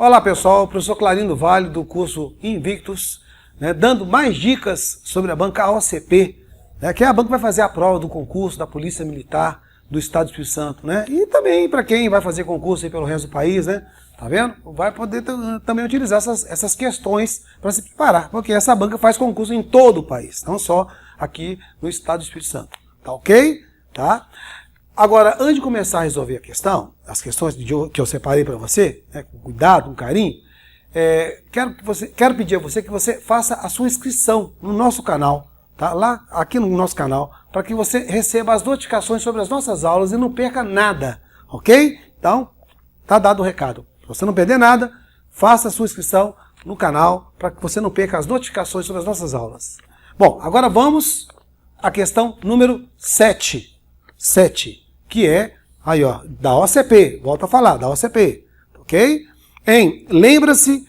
Olá pessoal, professor Clarindo Vale do curso Invictus, dando mais dicas sobre a banca OCP, que é a banca que vai fazer a prova do concurso da Polícia Militar do Estado do Espírito Santo, e também para quem vai fazer concurso aí pelo resto do país, tá vendo? Vai poder também utilizar essas questões para se preparar, porque essa banca faz concurso em todo o país, não só aqui no Estado do Espírito Santo, tá ok? Tá? Agora, antes de começar a resolver a questão, as questões que eu separei para você, com cuidado, com carinho, quero pedir a você que você faça a sua inscrição no nosso canal, tá? Lá, aqui no nosso canal, para que você receba as notificações sobre as nossas aulas e não perca nada, ok? Então, tá dado o recado. Para você não perder nada, faça a sua inscrição no canal para que você não perca as notificações sobre as nossas aulas. Bom, agora vamos à questão número 7. Que é, aí ó, da OCP, volto a falar, da OCP, ok? Lembra-se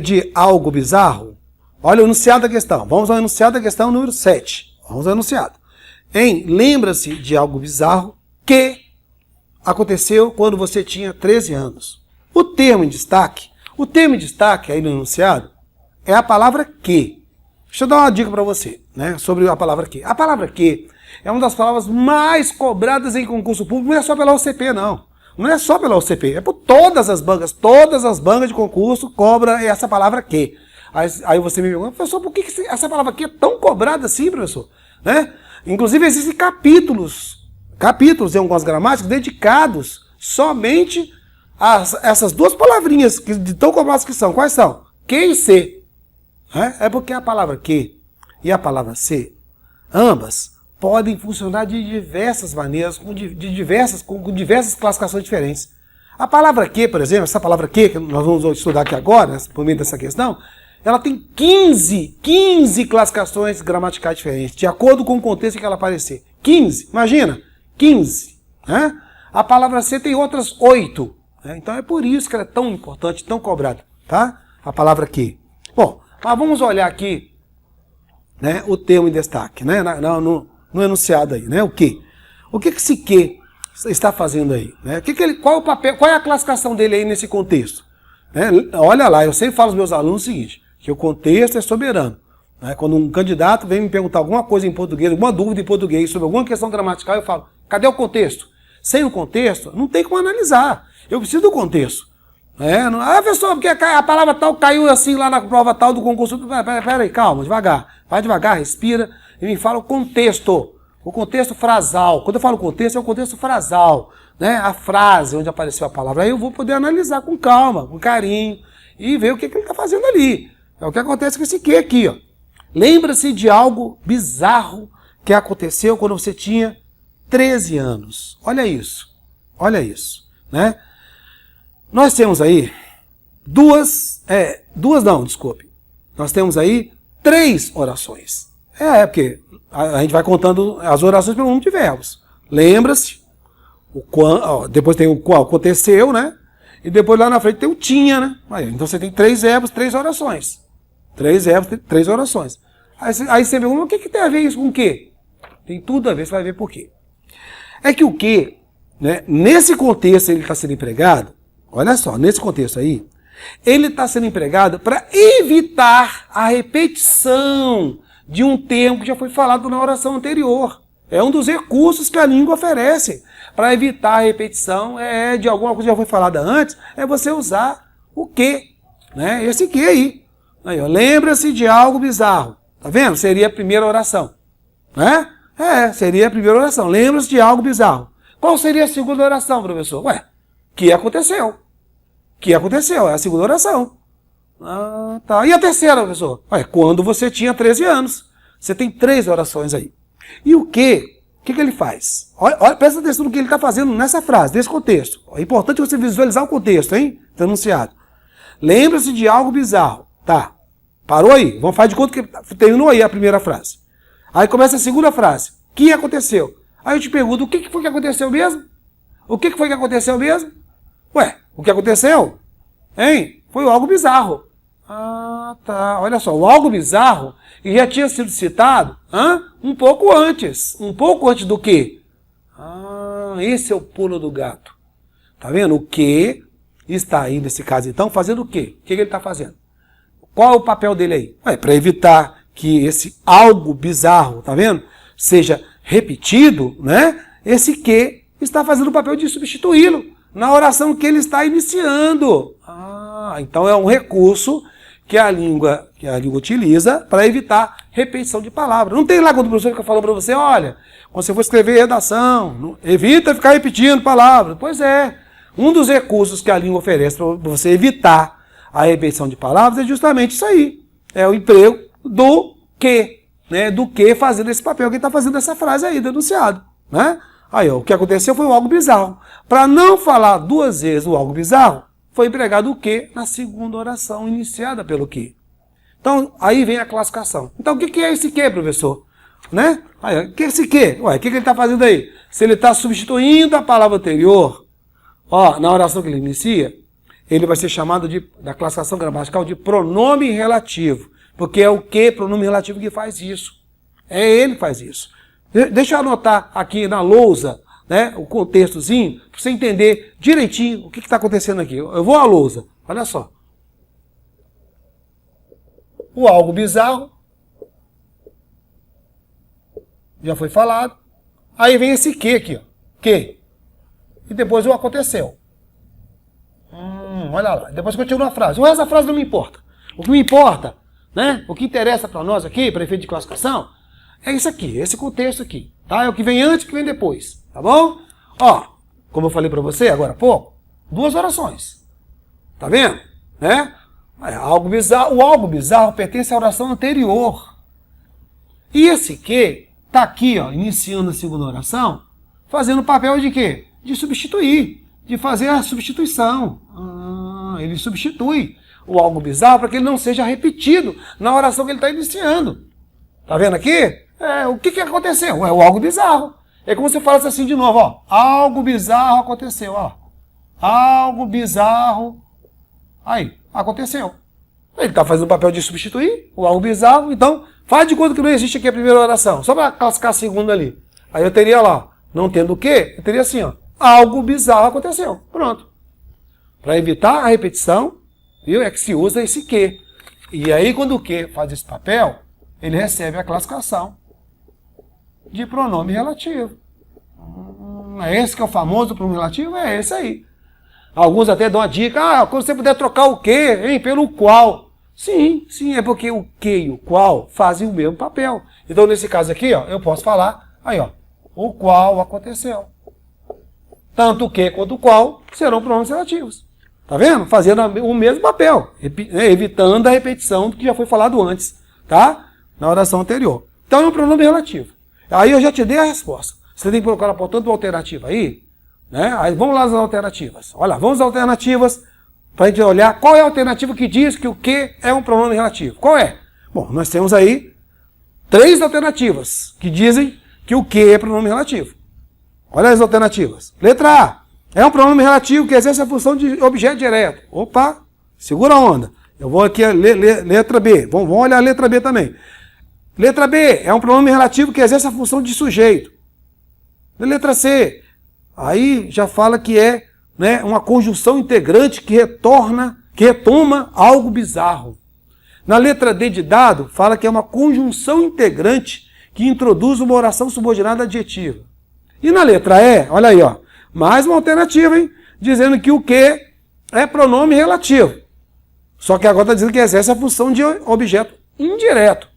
de algo bizarro? Olha o enunciado da questão, vamos ao enunciado da questão número 7, vamos ao enunciado. Lembra-se de algo bizarro que aconteceu quando você tinha 13 anos. O termo em destaque aí no enunciado é a palavra que. Deixa eu dar uma dica para você, sobre a palavra que. A palavra que é uma das palavras mais cobradas em concurso público, não é só pela OCP, não. Não é só pela OCP, é por todas as bancas de concurso cobram essa palavra que. Aí você me pergunta, professor, por que essa palavra que é tão cobrada assim, professor? Inclusive existem capítulos em algumas gramáticas dedicados somente a essas duas palavrinhas de tão cobradas que são. Quais são? Que e se. É porque a palavra que e a palavra se, ambas, podem funcionar de diversas maneiras, com diversas classificações diferentes. A palavra que, por exemplo, essa palavra que nós vamos estudar aqui agora, por meio dessa questão, ela tem 15 classificações gramaticais diferentes, de acordo com o contexto em que ela aparecer. 15, imagina, 15. A palavra se tem outras 8. Então é por isso que ela é tão importante, tão cobrada, tá? A palavra que. Bom, mas vamos olhar aqui, o termo em destaque, no enunciado aí, o que? O que esse que está fazendo aí? Qual é o papel, qual é a classificação dele aí nesse contexto? Olha lá, eu sempre falo aos meus alunos o seguinte, que o contexto é soberano. Quando um candidato vem me perguntar alguma coisa em português, alguma dúvida em português sobre alguma questão gramatical, eu falo, cadê o contexto? Sem o contexto, não tem como analisar. Eu preciso do contexto. Professor, porque a palavra tal caiu assim lá na prova tal do concurso. Pera aí, calma, devagar. Vai devagar, respira e me fala o contexto. O contexto frasal. Quando eu falo contexto, é o contexto frasal. A frase onde apareceu a palavra. Aí eu vou poder analisar com calma, com carinho e ver o que ele está fazendo ali. É o que acontece com esse que aqui, ó. Lembra-se de algo bizarro que aconteceu quando você tinha 13 anos. Olha isso. Olha isso. Nós temos aí nós temos aí 3 orações. Porque a gente vai contando as orações pelo número de verbos. Lembra-se, depois tem o qual aconteceu, e depois lá na frente tem o tinha, Então você tem 3 verbos, 3 orações. 3 verbos, 3 orações. Aí você pergunta, o que tem a ver isso com o quê? Tem tudo a ver, você vai ver por quê. É que o quê, nesse contexto ele está sendo empregado, olha só, nesse contexto aí, ele está sendo empregado para evitar a repetição de um termo que já foi falado na oração anterior. É um dos recursos que a língua oferece para evitar a repetição de alguma coisa que já foi falada antes, é você usar o que, esse que aí. Lembra-se de algo bizarro. Tá vendo? Seria a primeira oração. Seria a primeira oração. Lembra-se de algo bizarro. Qual seria a segunda oração, professor? Que aconteceu? Que aconteceu? É a segunda oração. Tá. E a terceira, professor? Quando você tinha 13 anos. Você tem 3 orações aí. E o que ele faz? Olha, presta atenção no que ele está fazendo nessa frase, nesse contexto. É importante você visualizar o contexto, hein? Está anunciado. Lembra-se de algo bizarro. Tá. Parou aí. Vamos fazer de conta que terminou aí a primeira frase. Aí começa a segunda frase. Que aconteceu? Aí eu te pergunto, o que foi que aconteceu mesmo? O que foi que aconteceu mesmo? O que aconteceu? Foi algo bizarro. Tá. Olha só, o algo bizarro já tinha sido citado um pouco antes. Um pouco antes do quê? Esse é o pulo do gato. Tá vendo? O que está aí, nesse caso, então, fazendo o quê? O que ele está fazendo? Qual é o papel dele aí? É para evitar que esse algo bizarro, tá vendo? Seja repetido, né? Esse que está fazendo o papel de substituí-lo na oração que ele está iniciando. Então é um recurso que a língua utiliza para evitar repetição de palavras. Não tem lá quando o professor fica falando para você, olha, quando você for escrever redação, evita ficar repetindo palavras. Pois é, um dos recursos que a língua oferece para você evitar a repetição de palavras é justamente isso aí. É o emprego do que, né? Do que fazendo esse papel que está fazendo essa frase aí, denunciado, né? Aí, ó, o que aconteceu foi algo bizarro. Para não falar duas vezes o algo bizarro, foi empregado o que na segunda oração iniciada pelo que. Então, aí vem a classificação. Então, o que é esse que, professor? Né? Aí, o que é esse que? Ué, o que ele está fazendo aí? Se ele está substituindo a palavra anterior, ó, na oração que ele inicia, ele vai ser chamado da classificação gramatical de pronome relativo. Porque é o que, pronome relativo, que faz isso. É ele que faz isso. Deixa eu anotar aqui na lousa, né, o contextozinho, para você entender direitinho o que está acontecendo aqui. Eu vou à lousa, olha só. O algo bizarro já foi falado. Aí vem esse que aqui, ó. Que. E depois o aconteceu. Olha lá. Depois continua a frase. O resto da frase não me importa. O que me importa, né? O que interessa para nós aqui, para efeito de classificação, é isso aqui, esse contexto aqui, tá? É o que vem antes e o que vem depois, tá bom? Ó, como eu falei para você agora há pouco, duas orações, tá vendo? Né? Algo bizarro, o algo bizarro pertence à oração anterior. E esse que tá aqui, ó, iniciando a segunda oração, fazendo o papel de quê? De substituir, de fazer a substituição. Ele substitui o algo bizarro para que ele não seja repetido na oração que ele está iniciando. Tá vendo aqui? O que aconteceu? É o algo bizarro. É como se você falasse assim de novo, ó. Algo bizarro aconteceu, ó. Algo bizarro. Aí, aconteceu. Ele está fazendo o papel de substituir o algo bizarro, então faz de conta que não existe aqui a primeira oração, só para classificar a segunda ali. Aí eu teria lá, não tendo o quê? Eu teria assim, ó. Algo bizarro aconteceu. Pronto. Para evitar a repetição, viu? É que se usa esse que. E aí, quando o que faz esse papel, ele recebe a classificação de pronome relativo. É esse que é o famoso pronome relativo? É esse aí. Alguns até dão a dica, quando você puder trocar o que, hein, pelo qual. Sim, é porque o que e o qual fazem o mesmo papel. Então, nesse caso aqui, ó, eu posso falar, aí, ó, o qual aconteceu. Tanto o que quanto o qual serão pronomes relativos. Tá vendo? Fazendo o mesmo papel, evitando a repetição do que já foi falado antes, tá? Na oração anterior. Então é um pronome relativo. Aí eu já te dei a resposta. Você tem que procurar, portanto, uma alternativa aí, né? Aí vamos lá às alternativas. Olha, vamos às alternativas para a gente olhar qual é a alternativa que diz que o que é um pronome relativo. Qual é? Bom, nós temos aí 3 alternativas que dizem que o que é pronome relativo. Olha as alternativas. Letra A. É um pronome relativo que exerce a função de objeto direto. Opa, segura a onda. Eu vou aqui a letra B. Vamos olhar a letra B também. Letra B é um pronome relativo que exerce a função de sujeito. Letra C, aí já fala que é, né, uma conjunção integrante que retoma algo bizarro. Na letra D de dado, fala que é uma conjunção integrante que introduz uma oração subordinada adjetiva. E na letra E, olha aí, ó, mais uma alternativa, hein, dizendo que o que é pronome relativo. Só que agora está dizendo que exerce a função de objeto indireto.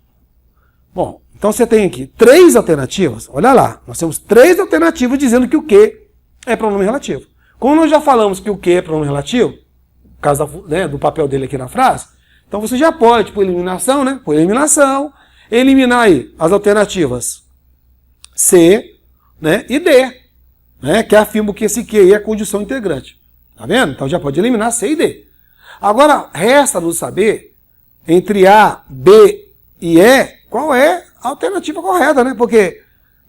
Bom, então você tem aqui 3 alternativas. Olha lá, nós temos 3 alternativas dizendo que o que é pronome relativo. Como nós já falamos que o que é pronome relativo, por causa do papel dele aqui na frase, então você já pode, por eliminação, né? Por eliminação, eliminar aí as alternativas C, né, e D, né, que afirmam que esse que aí é a conjunção integrante. Tá vendo? Então já pode eliminar C e D. Agora, resta-nos saber, entre A, B e E, qual é a alternativa correta, né? Porque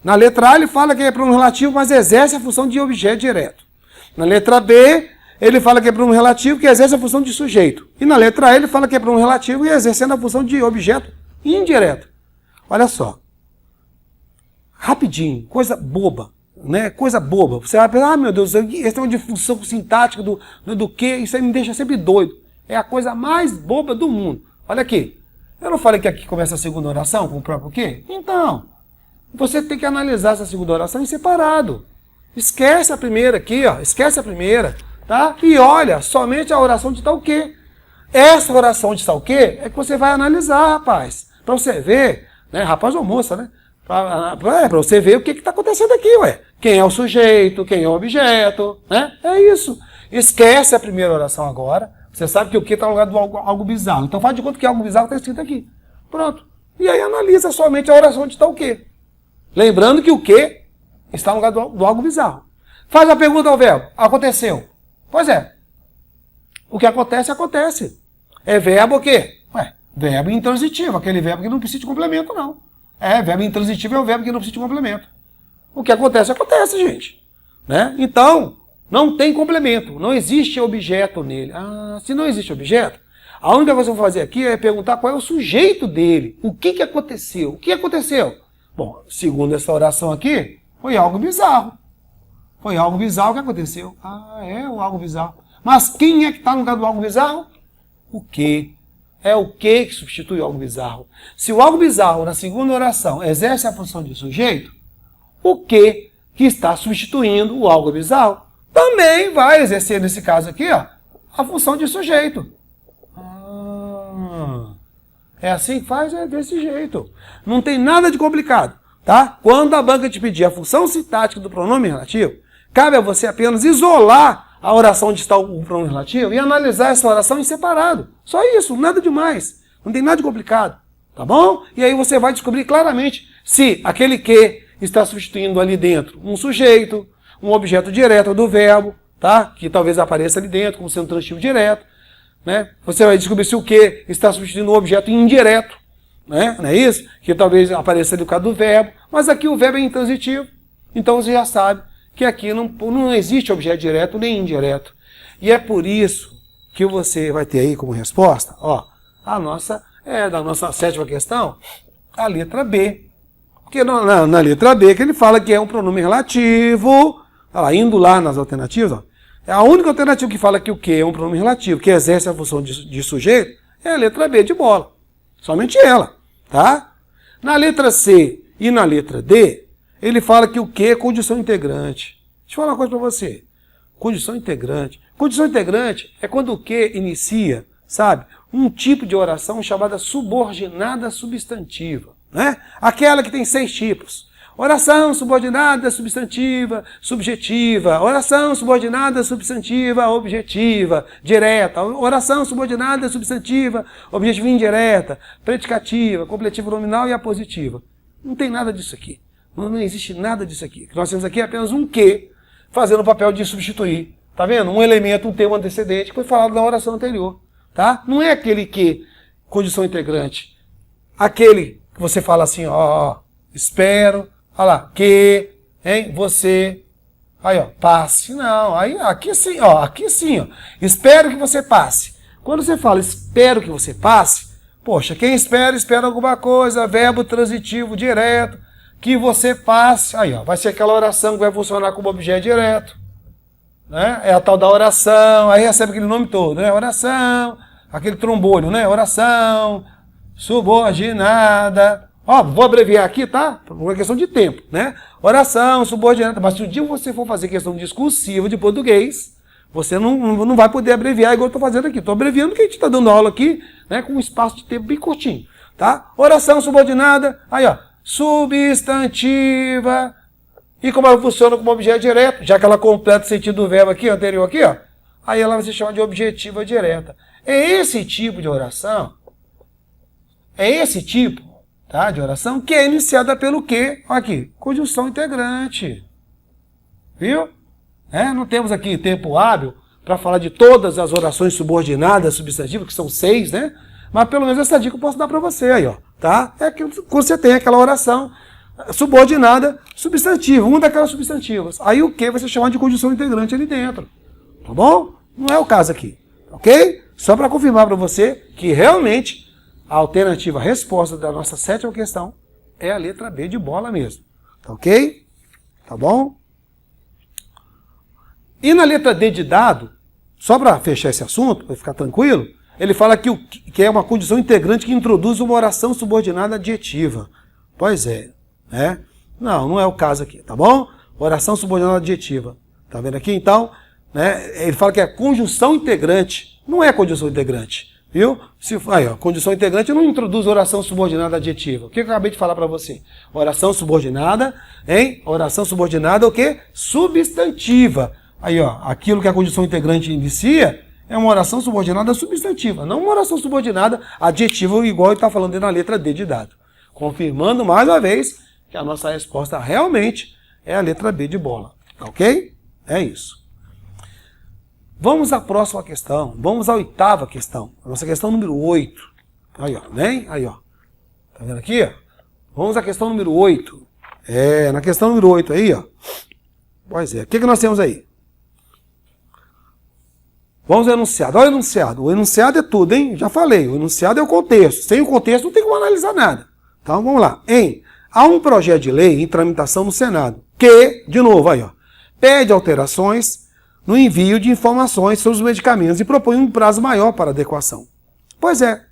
na letra A ele fala que é pronome relativo, mas exerce a função de objeto direto. Na letra B, ele fala que é pronome relativo, que exerce a função de sujeito. E na letra E ele fala que é pronome relativo e exercendo a função de objeto indireto. Olha só. Rapidinho, coisa boba. né, coisa boba. Você vai pensar, ah, meu Deus, esse é uma disfunção sintática do que, isso aí me deixa sempre doido. É a coisa mais boba do mundo. Olha aqui, eu não falei que aqui começa a segunda oração com o próprio quê? Então, você tem que analisar essa segunda oração em separado. Esquece a primeira aqui, ó, esquece a primeira, tá? E olha, somente a oração de tal quê. Essa oração de tal quê é que você vai analisar, rapaz. Pra você ver, né, rapaz ou moça, né? Pra você ver o que está acontecendo aqui, ué. Quem é o sujeito, quem é o objeto, né? É isso. Esquece a primeira oração agora. Você sabe que o que está no lugar do algo bizarro. Então faz de conta que algo bizarro está escrito aqui. Pronto. E aí analisa somente a oração de tal quê. Lembrando que o que está no lugar do algo bizarro. Faz a pergunta ao verbo. Aconteceu. Pois é. O que acontece, acontece. É verbo o quê? Ué, verbo intransitivo. Aquele verbo que não precisa de complemento, não. Verbo intransitivo é um verbo que não precisa de complemento. O que acontece, acontece, gente. Né? Então, não tem complemento. Não existe objeto nele. Ah, se não existe objeto, a única coisa que eu vou fazer aqui é perguntar qual é o sujeito dele. O que aconteceu? O que aconteceu? Bom, segundo essa oração aqui, foi algo bizarro. Foi algo bizarro que aconteceu. Ah, é o algo bizarro. Mas quem é que está no lugar do algo bizarro? O quê? É o que substitui o algo bizarro. Se o algo bizarro, na segunda oração, exerce a função de sujeito, o que está substituindo o algo bizarro também vai exercer, nesse caso aqui, ó, a função de sujeito. É assim que faz? É desse jeito. Não tem nada de complicado, tá? Quando a banca te pedir a função sintática do pronome relativo, cabe a você apenas isolar a oração onde está o pronome relativo e analisar essa oração em separado. Só isso, nada demais. Não tem nada de complicado, tá bom? E aí você vai descobrir claramente se aquele que está substituindo ali dentro um sujeito, um objeto direto do verbo, tá? Que talvez apareça ali dentro como sendo transitivo direto, né? Você vai descobrir se o que está substituindo um objeto indireto, né? Não é isso? Que talvez apareça ali por causa do verbo, mas aqui o verbo é intransitivo, então você já sabe que aqui não existe objeto direto nem indireto. E é por isso que você vai ter aí como resposta, ó, da nossa sétima questão, a letra B. Porque na letra B que ele fala que é um pronome relativo, tá lá, indo lá nas alternativas, ó, é a única alternativa que fala que o que é um pronome relativo, que exerce a função de sujeito, é a letra B de bola. Somente ela, tá? Na letra C e na letra D, ele fala que o que é condição integrante. Deixa eu falar uma coisa para você. Condição integrante. Condição integrante é quando o que inicia, sabe, um tipo de oração chamada subordinada substantiva, né? Aquela que tem 6 tipos. Oração subordinada substantiva, subjetiva. Oração subordinada substantiva, objetiva, direta. Oração subordinada substantiva, objetiva indireta, predicativa, completiva nominal e apositiva. Não tem nada disso aqui. Não existe nada disso aqui. O que nós temos aqui é apenas um que, fazendo o papel de substituir. Tá vendo? Um elemento, um termo antecedente, que foi falado na oração anterior. Tá? Não é aquele que, condição integrante. Aquele que você fala assim, ó, espero, olha lá, que, hein, você, aí, ó, passe. Não, aí, aqui sim, ó, espero que você passe. Quando você fala espero que você passe, poxa, quem espera, espera alguma coisa, verbo transitivo direto, que você passe, aí ó, vai ser aquela oração que vai funcionar como objeto direto, né? É a tal da oração, aí recebe aquele nome todo, né? Oração, aquele trombolho, né? Oração, subordinada, ó, vou abreviar aqui, tá? Por uma questão de tempo, né? Oração, subordinada, mas se um dia você for fazer questão discursiva de português, você não vai poder abreviar igual eu estou fazendo aqui. Estou abreviando porque a gente está dando aula aqui, né? Com um espaço de tempo bem curtinho, tá? Oração subordinada, aí ó, substantiva, e como ela funciona como objeto direto, já que ela completa o sentido do verbo aqui, anterior aqui, ó, aí ela vai se chamar de objetiva direta. É esse tipo de oração, tá, de oração que é iniciada pelo quê? Aqui, conjunção integrante. Viu? Não temos aqui tempo hábil para falar de todas as orações subordinadas, substantivas, que são 6, né? Mas pelo menos essa dica eu posso dar para você aí, ó, tá? É que você tem aquela oração subordinada substantiva, uma daquelas substantivas. Aí o que vai ser chamado de conjunção integrante ali dentro, tá bom? Não é o caso aqui, ok? Só para confirmar para você que realmente a alternativa, a resposta da nossa sétima questão é a letra B de bola mesmo, tá ok? Tá bom? E na letra D de dado, só para fechar esse assunto, para ficar tranquilo, ele fala que é uma condição integrante que introduz uma oração subordinada adjetiva. Pois é, né? Não é o caso aqui, tá bom? Oração subordinada adjetiva. Tá vendo aqui, então? Né? Ele fala que é conjunção integrante. Não é conjunção integrante, viu? Aí, ó, conjunção integrante não introduz oração subordinada adjetiva. O que eu acabei de falar para você? Oração subordinada, hein? Oração subordinada o quê? Substantiva. Aí, ó, aquilo que a conjunção integrante inicia é uma oração subordinada substantiva, não uma oração subordinada adjetiva, igual ele está falando na letra D de dado. Confirmando mais uma vez que a nossa resposta realmente é a letra B de bola. Ok? É isso. Vamos à próxima questão. Vamos à oitava questão. A nossa questão número 8. Aí, ó. Vem? Aí, ó. Tá vendo aqui? Ó? Vamos à questão número 8. Na questão número 8 aí, ó. Pois é. O que nós temos aí? Vamos ao enunciado. Olha o enunciado. O enunciado é tudo, hein? Já falei. O enunciado é o contexto. Sem o contexto não tem como analisar nada. Então, vamos lá. Há um projeto de lei em tramitação no Senado que, de novo, aí, ó, pede alterações no envio de informações sobre os medicamentos e propõe um prazo maior para adequação. Pois é,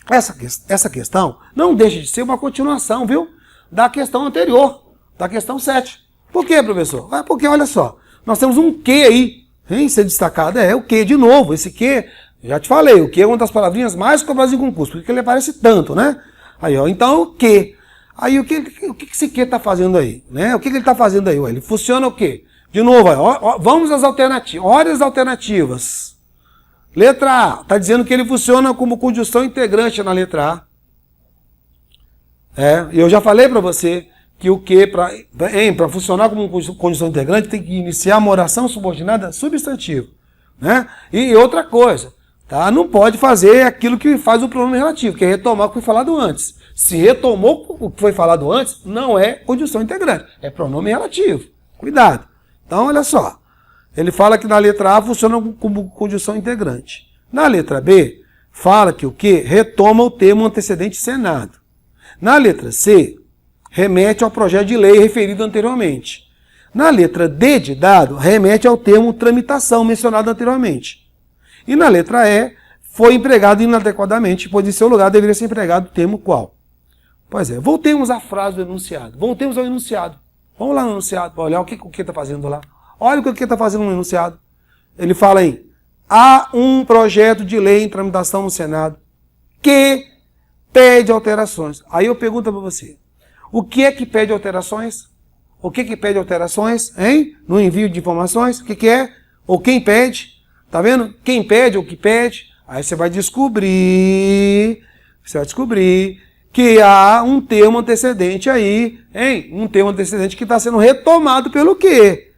essa questão não deixa de ser uma continuação, viu? Da questão anterior, da questão 7. Por quê, professor? Porque, olha só, nós temos um que aí, hein, ser destacado, o que de novo. Esse que, já te falei, o que é uma das palavrinhas mais cobradas em concurso, porque ele aparece tanto, né? Aí, ó, então o que? Aí o que esse que está fazendo aí? Né? O que ele está fazendo aí? Ué, ele funciona o quê? De novo, ó, vamos às alternativas. Olha as alternativas. Letra A, está dizendo que ele funciona como conjunção integrante na letra A. Eu já falei para você que o que, para funcionar como conjunção integrante, tem que iniciar uma oração subordinada substantivo. Né? E outra coisa, tá? Não pode fazer aquilo que faz o pronome relativo, que é retomar o que foi falado antes. Se retomou o que foi falado antes, não é conjunção integrante, é pronome relativo. Cuidado. Então, olha só. Ele fala que na letra A funciona como conjunção integrante. Na letra B, fala que o que retoma o termo antecedente Senado. Na letra C, remete ao projeto de lei referido anteriormente. Na letra D de dado, remete ao termo tramitação mencionado anteriormente. E na letra E, foi empregado inadequadamente, pois em seu lugar deveria ser empregado o termo qual. Pois é, voltemos à frase do enunciado. Voltemos ao enunciado. Vamos lá no enunciado para olhar o que está fazendo lá. Olha o que está fazendo no enunciado. Ele fala aí, há um projeto de lei em tramitação no Senado que pede alterações. Aí eu pergunto para você, o que é que pede alterações? O que pede alterações, hein? No envio de informações? O que é? Ou quem pede? Tá vendo? Quem pede ou que pede? Aí você vai descobrir que há um termo antecedente aí, hein? Um termo antecedente que está sendo retomado pelo quê?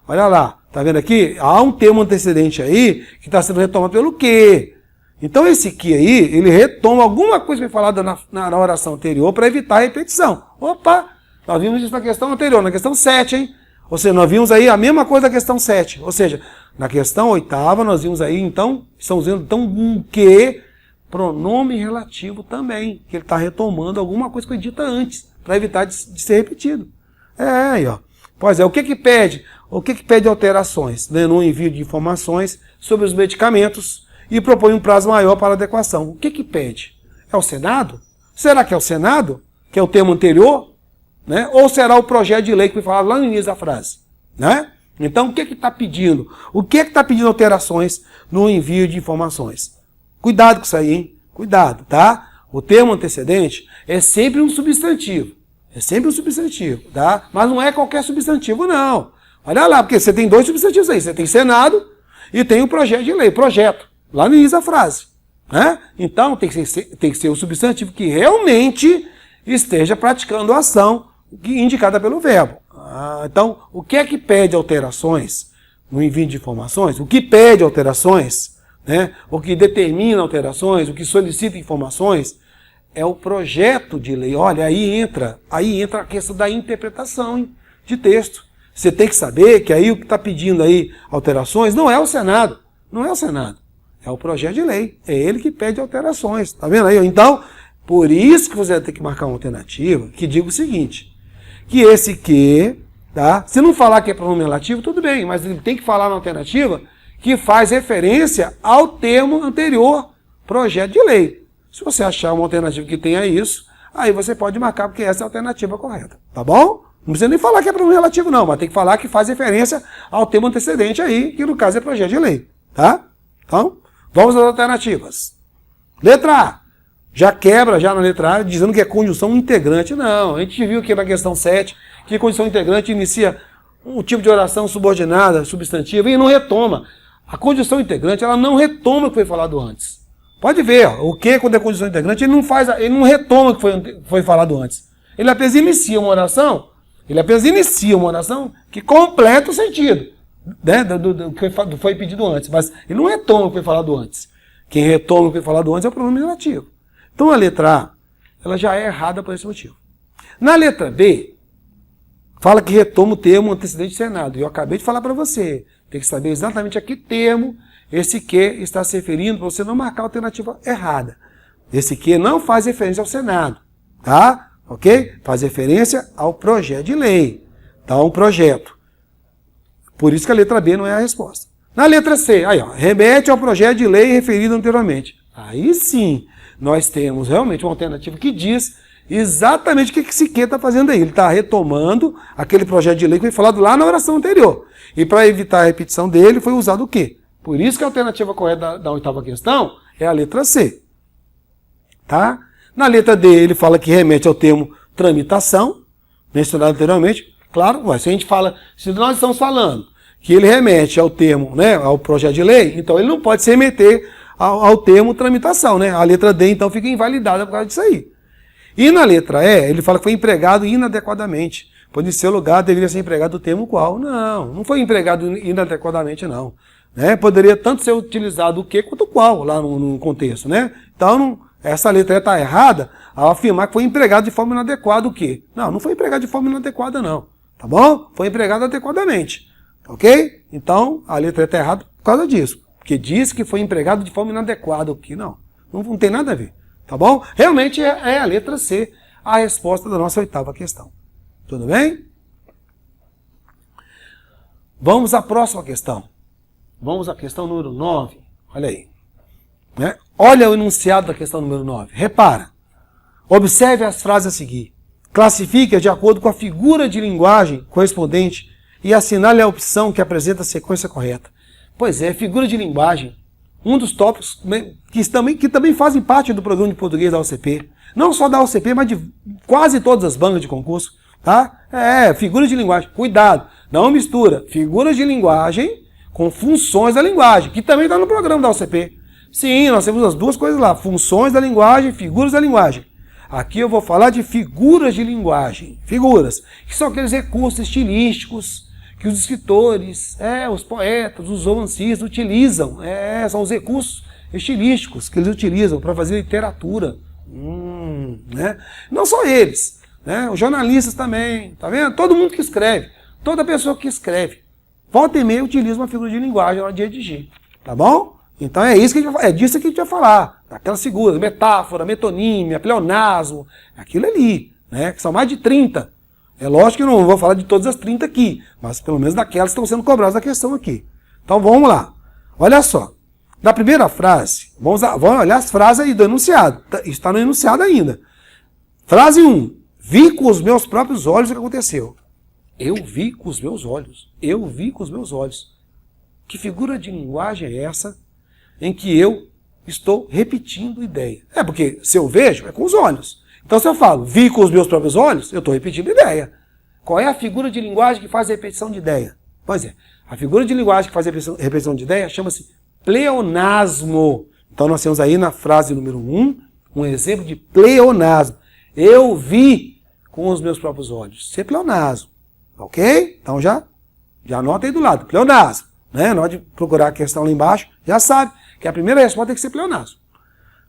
Olha lá, tá vendo aqui? Há um termo antecedente aí que está sendo retomado pelo quê? Então esse que aí, ele retoma alguma coisa que foi falada na oração anterior para evitar a repetição. Opa, nós vimos isso na questão anterior, na questão 7, hein? Ou seja, nós vimos aí a mesma coisa da questão 7. Ou seja, na questão 8ª, nós vimos aí, então, estamos vendo então um que, pronome relativo também, que ele está retomando alguma coisa que foi dita antes, para evitar de ser repetido. Aí, ó. Pois é, o que pede? O que pede alterações, né, no envio de informações sobre os medicamentos e propõe um prazo maior para adequação. O que pede? É o Senado? Será que é o Senado? Que é o termo anterior? Né? Ou será o projeto de lei que foi falado lá no início da frase? Né? Então, o que está pedindo? O que está pedindo alterações no envio de informações? Cuidado com isso aí, hein? Cuidado, tá? O termo antecedente é sempre um substantivo. É sempre um substantivo, tá? Mas não é qualquer substantivo, não. Olha lá, porque você tem dois substantivos aí. Você tem Senado e tem o projeto de lei, projeto, lá no início da frase. Né? Então, tem que ser o substantivo que realmente esteja praticando a ação indicada pelo verbo. Então, o que é que pede alterações no envio de informações? O que pede alterações, né? O que determina alterações, o que solicita informações, é o projeto de lei. Olha, aí entra a questão da interpretação, hein, de texto. Você tem que saber que aí o que está pedindo aí alterações não é o Senado. Não é o Senado. É o projeto de lei. É ele que pede alterações. Tá vendo aí? Então, por isso que você vai ter que marcar uma alternativa que diga o seguinte, que esse que Tá? Se não falar que é pronome relativo, tudo bem, mas ele tem que falar na alternativa que faz referência ao termo anterior, projeto de lei. Se você achar uma alternativa que tenha isso, aí você pode marcar, porque essa é a alternativa correta. Tá bom? Não precisa nem falar que é pronome relativo, não, mas tem que falar que faz referência ao termo antecedente aí, que no caso é projeto de lei. Tá? Então, vamos às alternativas. Letra A. Já quebra, já na letra A, dizendo que é conjunção integrante. Não, a gente viu aqui na questão 7 que conjunção integrante inicia um tipo de oração subordinada, substantiva, e não retoma. A conjunção integrante, ela não retoma o que foi falado antes. Pode ver, ó, o que quando é conjunção integrante, ele não retoma o que foi falado antes. Ele apenas inicia uma oração, que completa o sentido, né, do que foi pedido antes, mas ele não retoma o que foi falado antes. Quem retoma o que foi falado antes é o pronome relativo. Então a letra A, ela já é errada por esse motivo. Na letra B, fala que retoma o termo antecedente de Senado. E eu acabei de falar para você. Tem que saber exatamente a que termo esse que está se referindo para você não marcar a alternativa errada. Esse que não faz referência ao Senado. Tá? Ok? Faz referência ao projeto de lei. Então, projeto. Por isso que a letra B não é a resposta. Na letra C, aí, ó, remete ao projeto de lei referido anteriormente. Aí sim, nós temos realmente uma alternativa que diz exatamente o que esse que está fazendo aí. Ele está retomando aquele projeto de lei que foi falado lá na oração anterior. E para evitar a repetição dele, foi usado o quê? Por isso que a alternativa correta da oitava questão é a letra C. Tá? Na letra D, ele fala que remete ao termo tramitação, mencionado anteriormente. Claro, se nós estamos falando que ele remete ao termo, né, ao projeto de lei, então ele não pode se remeter ao termo tramitação, né? A letra D, então, fica invalidada por causa disso aí. E na letra E, ele fala que foi empregado inadequadamente. Pois em seu lugar deveria ser empregado o termo qual? Não foi empregado inadequadamente, não. Né? Poderia tanto ser utilizado o que quanto o qual, lá no contexto, né? Então, essa letra E está errada ao afirmar que foi empregado de forma inadequada o quê? Não foi empregado de forma inadequada, não. Tá bom? Foi empregado adequadamente. Ok? Então, a letra E está errada por causa disso. Porque diz que foi empregado de forma inadequada o que? Não tem nada a ver. Tá bom? Realmente é a letra C a resposta da nossa oitava questão. Tudo bem? Vamos à próxima questão. Vamos à questão número 9. Olha aí. Né? Olha o enunciado da questão número 9. Repara. Observe as frases a seguir. Classifique de acordo com a figura de linguagem correspondente e assinale a opção que apresenta a sequência correta. Pois é, figura de linguagem. Um dos tópicos que também fazem parte do programa de português da OCP. Não só da OCP, mas de quase todas as bancas de concurso. Tá? Figura de linguagem. Cuidado, não mistura figuras de linguagem com funções da linguagem, que também está no programa da OCP. Sim, nós temos as duas coisas lá, funções da linguagem, figuras da linguagem. Aqui eu vou falar de figuras de linguagem. Figuras, que são aqueles recursos estilísticos que os escritores, os poetas, os romancistas utilizam. São os recursos estilísticos que eles utilizam para fazer literatura. Né? Não só eles, né? Os jornalistas também, tá vendo? Todo mundo que escreve, toda pessoa que escreve, volta e meia utiliza uma figura de linguagem na hora de redigir, tá bom? Então é disso que a gente vai falar, daquelas figuras, metáfora, metonímia, pleonasmo, aquilo ali, né? Que são mais de 30. É lógico que eu não vou falar de todas as 30 aqui, mas pelo menos daquelas que estão sendo cobradas da questão aqui. Então vamos lá. Olha só. Na primeira frase, vamos olhar as frases aí do enunciado. Está no enunciado ainda. Frase 1. Vi com os meus próprios olhos o que aconteceu. Eu vi com os meus olhos. Eu vi com os meus olhos. Que figura de linguagem é essa em que eu estou repetindo ideia? Porque se eu vejo, é com os olhos. Então, se eu falo, vi com os meus próprios olhos, eu estou repetindo ideia. Qual é a figura de linguagem que faz a repetição de ideia? Pois é, a figura de linguagem que faz a repetição de ideia chama-se pleonasmo. Então, nós temos aí na frase número 1, um exemplo de pleonasmo. Eu vi com os meus próprios olhos. Isso é pleonasmo. Ok? Então, já anota aí do lado, pleonasmo. Né? Na hora de procurar a questão lá embaixo, já sabe que a primeira resposta tem que ser pleonasmo.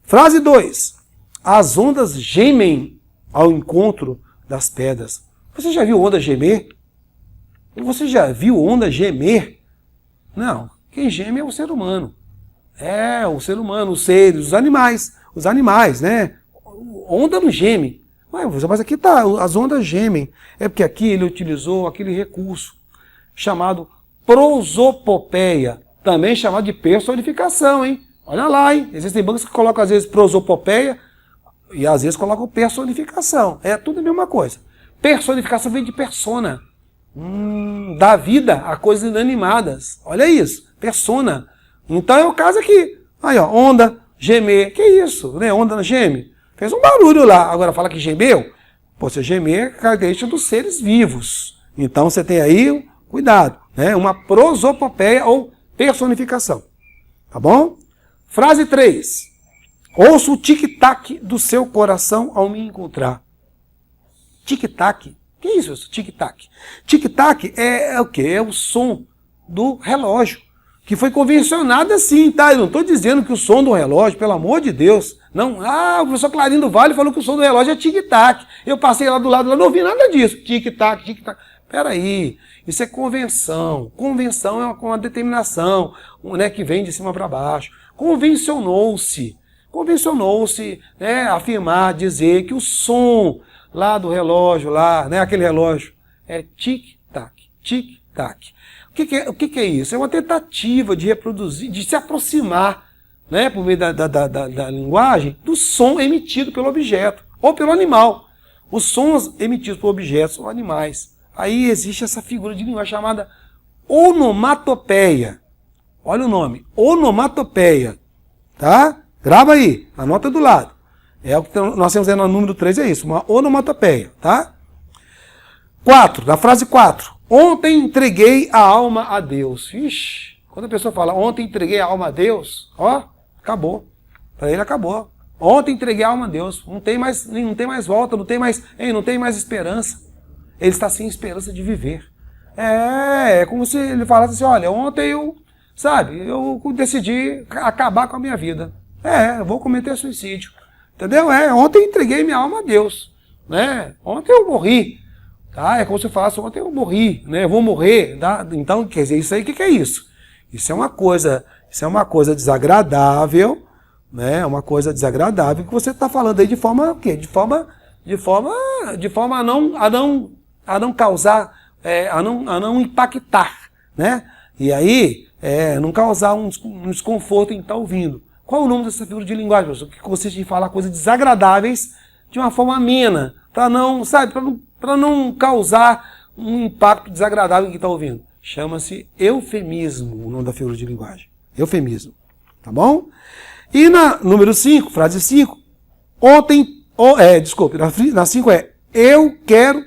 Frase 2. As ondas gemem ao encontro das pedras. Você já viu onda gemer? Você já viu onda gemer? Não. Quem geme é o ser humano. O ser humano, os seres, os animais. Os animais, né? Onda não geme. Ué, mas aqui tá, as ondas gemem. É porque aqui ele utilizou aquele recurso chamado prosopopeia, também chamado de personificação, hein? Olha lá, hein? Existem bancos que colocam às vezes prosopopeia e às vezes colocam personificação. É tudo a mesma coisa. Personificação vem de persona. Dá vida a coisas inanimadas. Olha isso, persona. Então é o caso aqui. Aí, ó, onda, gemer. Que isso? Né? Onda geme. Fez um barulho lá. Agora fala que gemeu. Pô, você gemer é característica dos seres vivos. Então você tem aí, cuidado, né? Uma prosopopeia ou personificação. Tá bom? Frase 3. Ouço o tic-tac do seu coração ao me encontrar. Tic-tac. Que é isso, tic-tac? Tic-tac é o quê? É o som do relógio, que foi convencionado assim, tá? Eu não estou dizendo que o som do relógio, pelo amor de Deus, não. O professor Clarinho do Vale falou que o som do relógio é tic-tac. Eu passei lá do lado, não ouvi nada disso. Tic-tac, tic-tac. Peraí, isso é convenção. Convenção é uma determinação, né, que vem de cima para baixo. Convencionou-se, né, afirmar, dizer que o som lá do relógio, lá, né, aquele relógio, é tic-tac, tic-tac. O que é isso? É uma tentativa de reproduzir, de se aproximar, né, por meio da linguagem, do som emitido pelo objeto, ou pelo animal. Os sons emitidos por objetos ou animais. Aí existe essa figura de linguagem chamada onomatopeia. Olha o nome, onomatopeia. Tá? Grava aí, anota do lado. É o que nós temos aí no número 3, é isso, uma onomatopeia, tá? 4, na frase 4. Ontem entreguei a alma a Deus. Ixi, quando a pessoa fala, ontem entreguei a alma a Deus, ó, acabou. Para ele acabou. Ontem entreguei a alma a Deus. Não tem mais volta, não tem mais esperança. Ele está sem esperança de viver. É como se ele falasse assim, olha, ontem eu decidi acabar com a minha vida. Eu vou cometer suicídio. Entendeu? Ontem entreguei minha alma a Deus. Né? Ontem eu morri. Tá? É como se eu falasse, ontem eu morri. Né? Eu vou morrer. Tá? Então, quer dizer, isso aí, o que é isso? Isso é uma coisa desagradável, né? Uma coisa desagradável que você está falando aí de forma o quê? De forma a não causar, a não impactar, né? E aí, não causar um desconforto em estar ouvindo. Qual é o nome dessa figura de linguagem, professor? Que consiste em falar coisas desagradáveis de uma forma amena, para não causar um impacto desagradável em quem está ouvindo. Chama-se eufemismo, o nome da figura de linguagem. Eufemismo. Tá bom? E na número 5, frase 5, na 5 eu quero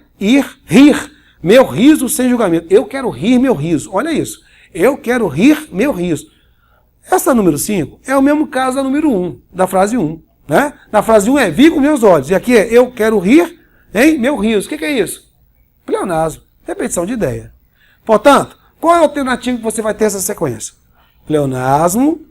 rir meu riso sem julgamento. Eu quero rir meu riso. Olha isso. Eu quero rir meu riso. Essa número 5 é o mesmo caso da número 1, da frase 1. Né? Na frase 1 vi com meus olhos. E aqui é eu quero rir meu riso. O que é isso? Pleonasmo. Repetição de ideia. Portanto, qual é a alternativa que você vai ter essa sequência? Pleonasmo,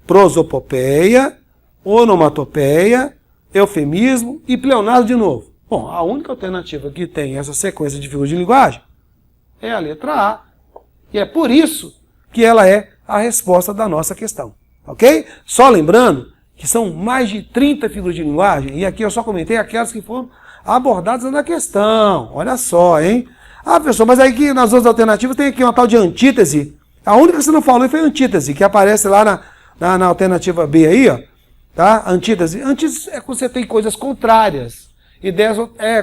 prosopopeia, onomatopeia, eufemismo e pleonasmo de novo. Bom, a única alternativa que tem essa sequência de figuras de linguagem é a letra A. E é por isso que ela é a resposta da nossa questão. Ok? Só lembrando que são mais de 30 figuras de linguagem, e aqui eu só comentei aquelas que foram abordadas na questão. Olha só, hein? Professor, mas aí que nas outras alternativas tem aqui uma tal de antítese. A única que você não falou foi a antítese, que aparece lá na alternativa B aí, ó. Tá? Antítese. Antítese é quando você tem coisas contrárias. Ideias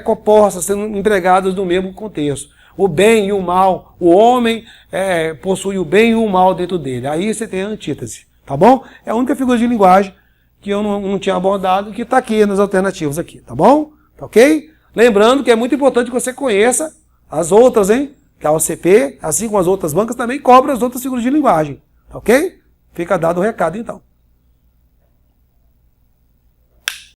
compostas, sendo empregadas no mesmo contexto. O bem e o mal. O homem possui o bem e o mal dentro dele. Aí você tem a antítese. Tá bom? É a única figura de linguagem que eu não tinha abordado, que está aqui nas alternativas aqui. Tá bom? Tá ok? Lembrando que é muito importante que você conheça as outras, hein? Que a OCP, assim como as outras bancas, também cobra as outras figuras de linguagem. Tá ok? Fica dado o recado, então.